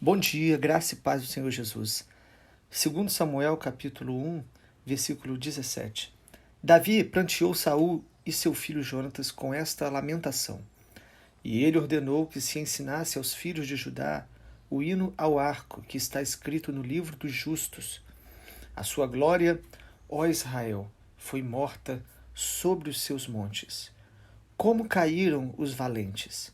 Bom dia, graça e paz do Senhor Jesus. Segundo Samuel, capítulo 1, versículo 17. Davi pranteou Saul e seu filho Jonatas com esta lamentação. E ele ordenou que se ensinasse aos filhos de Judá o hino ao arco, que está escrito no livro dos justos. A sua glória, ó Israel, foi morta sobre os seus montes. Como caíram os valentes!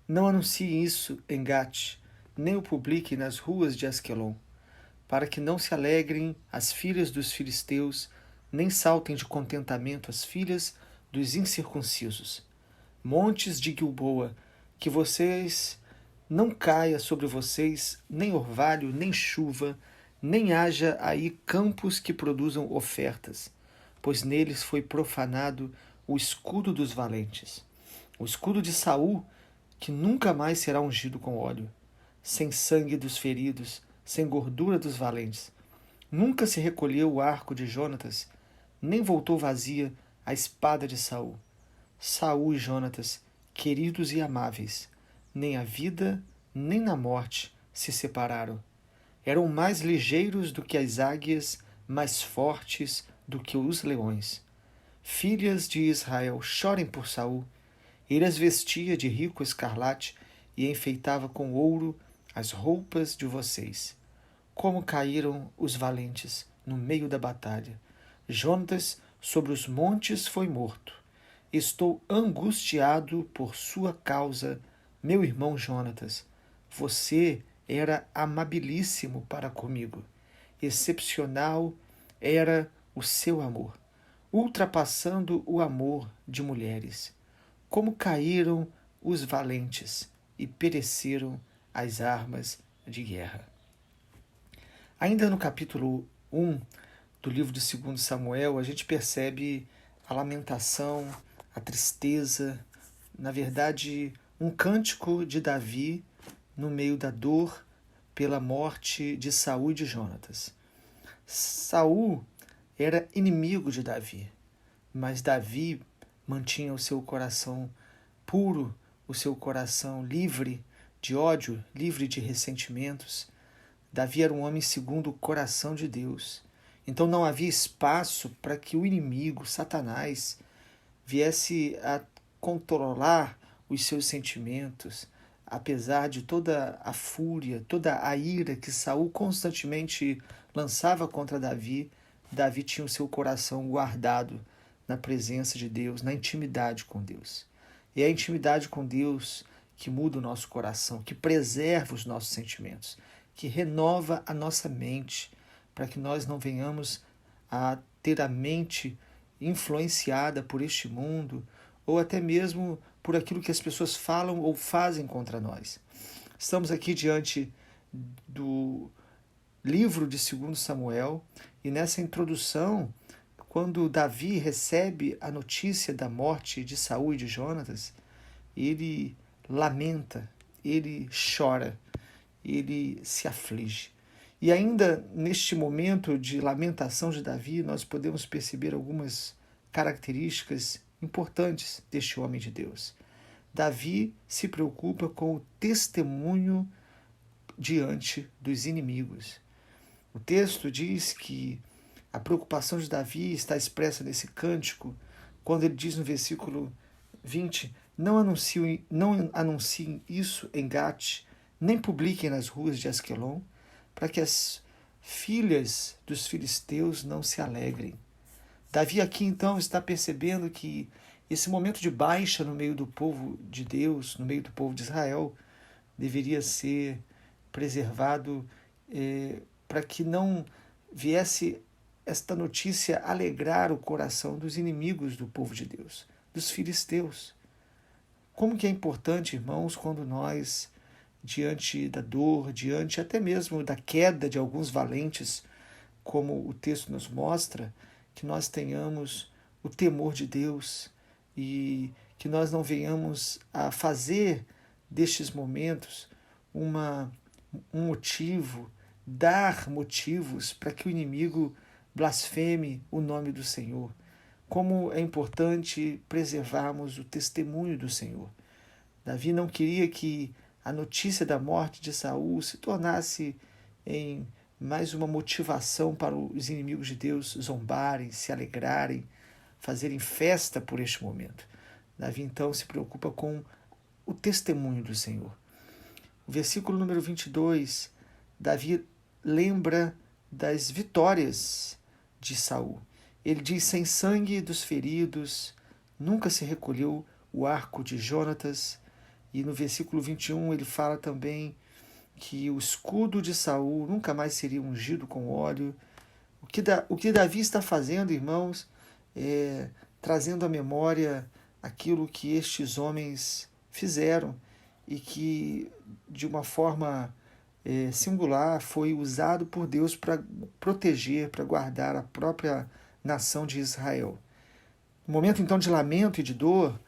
Não anuncie isso em Gate, nem o publique nas ruas de Asquelon, para que não se alegrem as filhas dos filisteus, nem saltem de contentamento as filhas dos incircuncisos. Montes de Gilboa, que vocês não caia sobre vocês nem orvalho, nem chuva, nem haja aí campos que produzam ofertas, pois neles foi profanado o escudo dos valentes, o escudo de Saul, que nunca mais será ungido com óleo, sem sangue dos feridos, sem gordura dos valentes. Nunca se recolheu o arco de Jonatas, nem voltou vazia a espada de Saul. Saul e Jonatas, queridos e amáveis, nem a vida, nem na morte se separaram. Eram mais ligeiros do que as águias, mais fortes do que os leões. Filhas de Israel, chorem por Saul. Ele as vestia de rico escarlate e enfeitava com ouro as roupas de vocês. Como caíram os valentes no meio da batalha! Jonatas sobre os montes foi morto. Estou angustiado por sua causa, meu irmão Jonatas. Você era amabilíssimo para comigo. Excepcional era o seu amor, ultrapassando o amor de mulheres. Como caíram os valentes e pereceram as armas de guerra. Ainda no capítulo 1 do livro de 2 Samuel, a gente percebe a lamentação, a tristeza, na verdade, um cântico de Davi no meio da dor pela morte de Saul e de Jonatas. Saul era inimigo de Davi, mas Davi mantinha o seu coração puro, o seu coração livre de ódio, livre de ressentimentos. Davi era um homem segundo o coração de Deus. Então não havia espaço para que o inimigo, Satanás, viesse a controlar os seus sentimentos, apesar de toda a fúria, toda a ira que Saul constantemente lançava contra Davi. Davi tinha o seu coração guardado na presença de Deus, na intimidade com Deus. E é a intimidade com Deus que muda o nosso coração, que preserva os nossos sentimentos, que renova a nossa mente, para que nós não venhamos a ter a mente influenciada por este mundo, ou até mesmo por aquilo que as pessoas falam ou fazem contra nós. Estamos aqui diante do livro de 2 Samuel, e nessa introdução, quando Davi recebe a notícia da morte de Saul e de Jonatas, ele lamenta, ele chora, ele se aflige. E ainda neste momento de lamentação de Davi, nós podemos perceber algumas características importantes deste homem de Deus. Davi se preocupa com o testemunho diante dos inimigos. O texto diz que a preocupação de Davi está expressa nesse cântico, quando ele diz no versículo 20: não anunciem isso em Gate, nem publiquem nas ruas de Asquelon, para que as filhas dos filisteus não se alegrem. Davi aqui então está percebendo que esse momento de baixa no meio do povo de Deus, no meio do povo de Israel, deveria ser preservado para que não viesse esta notícia alegrar o coração dos inimigos do povo de Deus, dos filisteus. Como que é importante, irmãos, quando nós, diante da dor, diante até mesmo da queda de alguns valentes, como o texto nos mostra, que nós tenhamos o temor de Deus e que nós não venhamos a fazer destes momentos um motivo, dar motivos para que o inimigo blasfeme o nome do Senhor. Como é importante preservarmos o testemunho do Senhor. Davi não queria que a notícia da morte de Saul se tornasse em mais uma motivação para os inimigos de Deus zombarem, se alegrarem, fazerem festa por este momento. Davi então se preocupa com o testemunho do Senhor. O versículo número 22, Davi lembra das vitórias de Saul. Ele diz: sem sangue dos feridos, nunca se recolheu o arco de Jonatas. E no versículo 21 ele fala também que o escudo de Saul nunca mais seria ungido com óleo. O que Davi está fazendo, irmãos, é trazendo à memória aquilo que estes homens fizeram e que, de uma forma singular, foi usado por Deus para proteger, para guardar a própria nação de Israel. No momento então de lamento e de dor,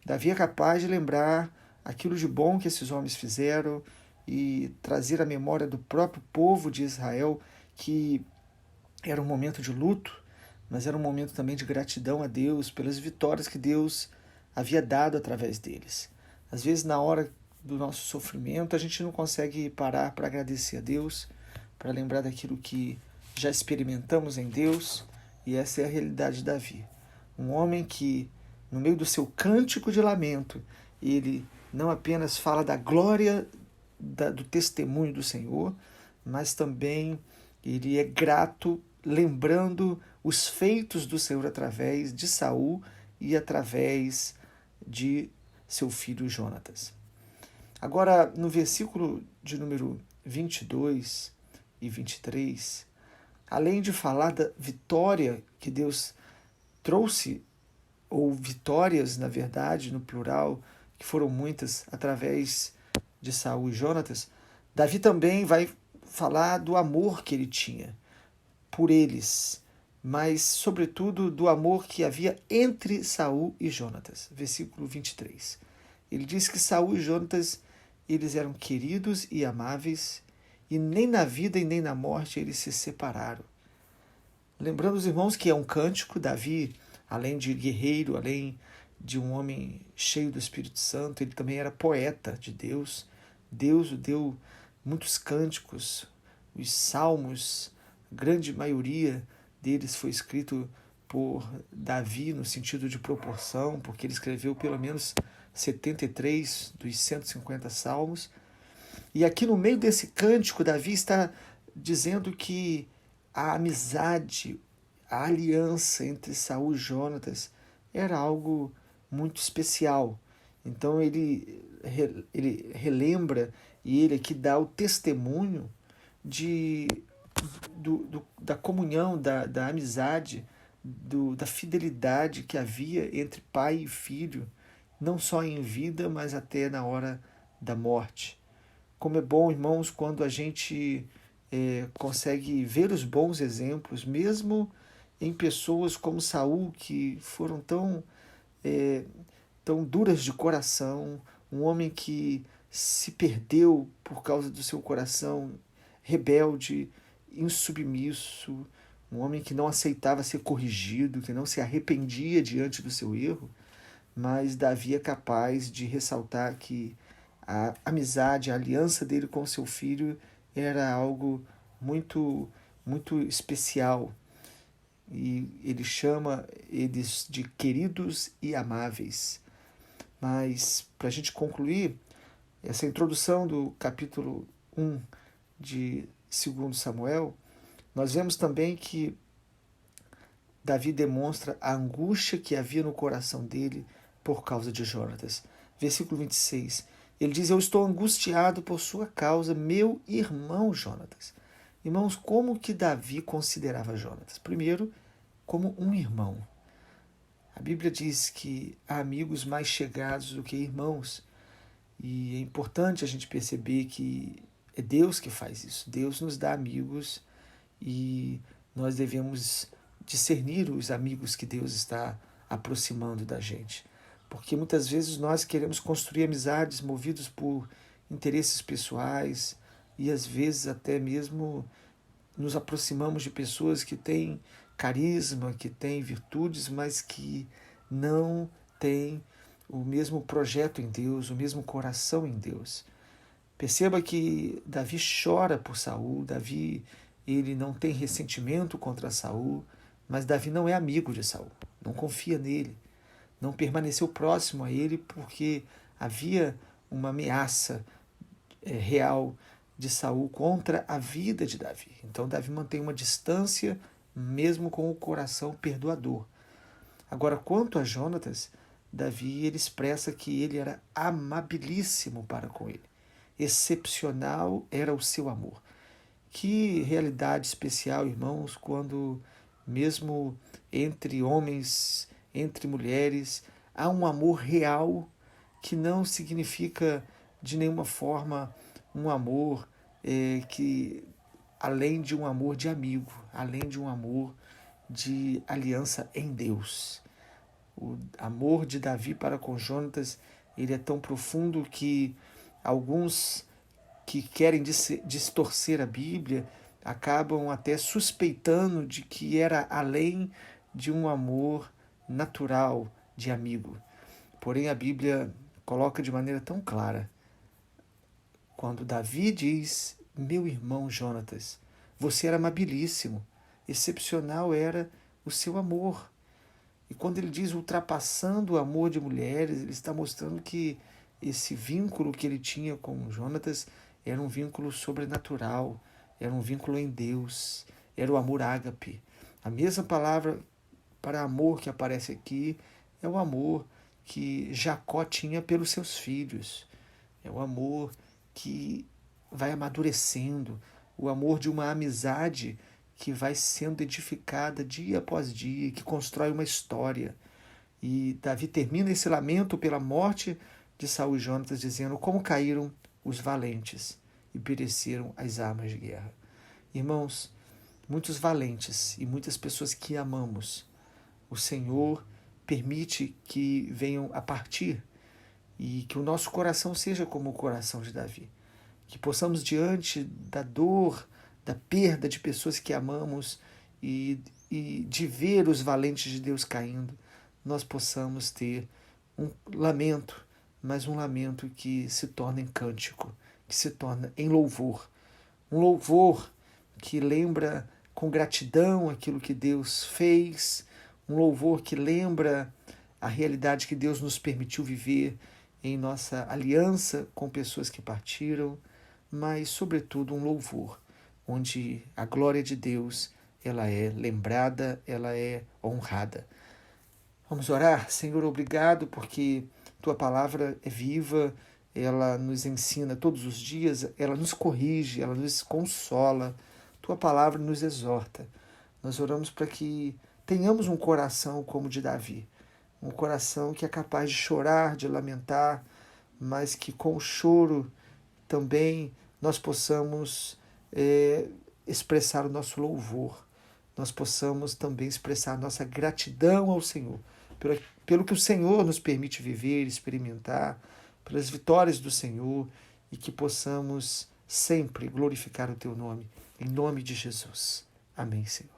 Davi é capaz de lembrar aquilo de bom que esses homens fizeram e trazer à memória do próprio povo de Israel que era um momento de luto, mas era um momento também de gratidão a Deus pelas vitórias que Deus havia dado através deles. Às vezes, na hora do nosso sofrimento, a gente não consegue parar para agradecer a Deus, para lembrar daquilo que já experimentamos em Deus, e essa é a realidade de Davi. Um homem que, no meio do seu cântico de lamento, ele não apenas fala da glória do testemunho do Senhor, mas também ele é grato, lembrando os feitos do Senhor através de Saul e através de seu filho Jonatas. Agora, no versículo de número 22 e 23, além de falar da vitória que Deus trouxe, ou vitórias, na verdade, no plural, que foram muitas, através de Saul e Jonatas, Davi também vai falar do amor que ele tinha por eles, mas, sobretudo, do amor que havia entre Saul e Jonatas. Versículo 23. Ele diz que Saul e Jonatas, eles eram queridos e amáveis, e nem na vida e nem na morte eles se separaram. Lembrando os irmãos que é um cântico, Davi, além de guerreiro, além de um homem cheio do Espírito Santo, ele também era poeta de Deus. Deus o deu muitos cânticos, os salmos, a grande maioria deles foi escrito por Davi no sentido de proporção, porque ele escreveu pelo menos 73 dos 150 salmos. E aqui no meio desse cântico, Davi está dizendo que a amizade, a aliança entre Saul e Jonatas era algo muito especial. Então ele relembra e ele aqui dá o testemunho da comunhão, da amizade, da fidelidade que havia entre pai e filho, não só em vida, mas até na hora da morte. Como é bom, irmãos, quando a gente consegue ver os bons exemplos, mesmo em pessoas como Saul, que foram tão duras de coração, um homem que se perdeu por causa do seu coração rebelde, insubmisso, um homem que não aceitava ser corrigido, que não se arrependia diante do seu erro, mas Davi é capaz de ressaltar que a amizade, a aliança dele com seu filho era algo muito, muito especial. E ele chama eles de queridos e amáveis. Mas, para a gente concluir, essa introdução do capítulo 1 de 2 Samuel, nós vemos também que Davi demonstra a angústia que havia no coração dele por causa de Jonatas. Versículo 26, ele diz: eu estou angustiado por sua causa, meu irmão Jonatas. Irmãos, como que Davi considerava Jonatas? Primeiro, como um irmão. A Bíblia diz que há amigos mais chegados do que irmãos. E é importante a gente perceber que é Deus que faz isso. Deus nos dá amigos e nós devemos discernir os amigos que Deus está aproximando da gente. Porque muitas vezes nós queremos construir amizades movidos por interesses pessoais e às vezes até mesmo nos aproximamos de pessoas que têm carisma, que têm virtudes, mas que não têm o mesmo projeto em Deus, o mesmo coração em Deus. Perceba que Davi chora por Saul, Davi ele não tem ressentimento contra Saul, mas Davi não é amigo de Saul, não confia nele, não permaneceu próximo a ele porque havia uma ameaça real de Saul contra a vida de Davi. Então Davi mantém uma distância mesmo com o coração perdoador. Agora, quanto a Jonatas, Davi ele expressa que ele era amabilíssimo para com ele. Excepcional era o seu amor. Que realidade especial, irmãos, quando mesmo entre homens, entre mulheres, há um amor real que não significa de nenhuma forma um amor que além de um amor de amigo, além de um amor de aliança em Deus. O amor de Davi para com Jonatas, ele é tão profundo que alguns que querem distorcer a Bíblia acabam até suspeitando de que era além de um amor natural de amigo. Porém, a Bíblia coloca de maneira tão clara, quando Davi diz: meu irmão Jonatas, você era amabilíssimo, excepcional era o seu amor. E quando ele diz ultrapassando o amor de mulheres, ele está mostrando que esse vínculo que ele tinha com Jonatas era um vínculo sobrenatural, era um vínculo em Deus, era o amor ágape. A mesma palavra para amor que aparece aqui é o amor que Jacó tinha pelos seus filhos. É o amor que vai amadurecendo, o amor de uma amizade que vai sendo edificada dia após dia, que constrói uma história. E Davi termina esse lamento pela morte de Saul e Jonatas dizendo: como caíram os valentes e pereceram as armas de guerra. Irmãos, muitos valentes e muitas pessoas que amamos, o Senhor permite que venham a partir e que o nosso coração seja como o coração de Davi. Que possamos, diante da dor, da perda de pessoas que amamos e de ver os valentes de Deus caindo, nós possamos ter um lamento, mas um lamento que se torna em cântico, que se torna em louvor. Um louvor que lembra com gratidão aquilo que Deus fez, um louvor que lembra a realidade que Deus nos permitiu viver em nossa aliança com pessoas que partiram, mas, sobretudo, um louvor, onde a glória de Deus ela é lembrada, ela é honrada. Vamos orar? Senhor, obrigado porque Tua palavra é viva, ela nos ensina todos os dias, ela nos corrige, ela nos consola, Tua palavra nos exorta. Nós oramos para que tenhamos um coração como o de Davi, um coração que é capaz de chorar, de lamentar, mas que com o choro também nós possamos expressar o nosso louvor, nós possamos também expressar a nossa gratidão ao Senhor, pelo que o Senhor nos permite viver, experimentar, pelas vitórias do Senhor, e que possamos sempre glorificar o Teu nome, em nome de Jesus. Amém, Senhor.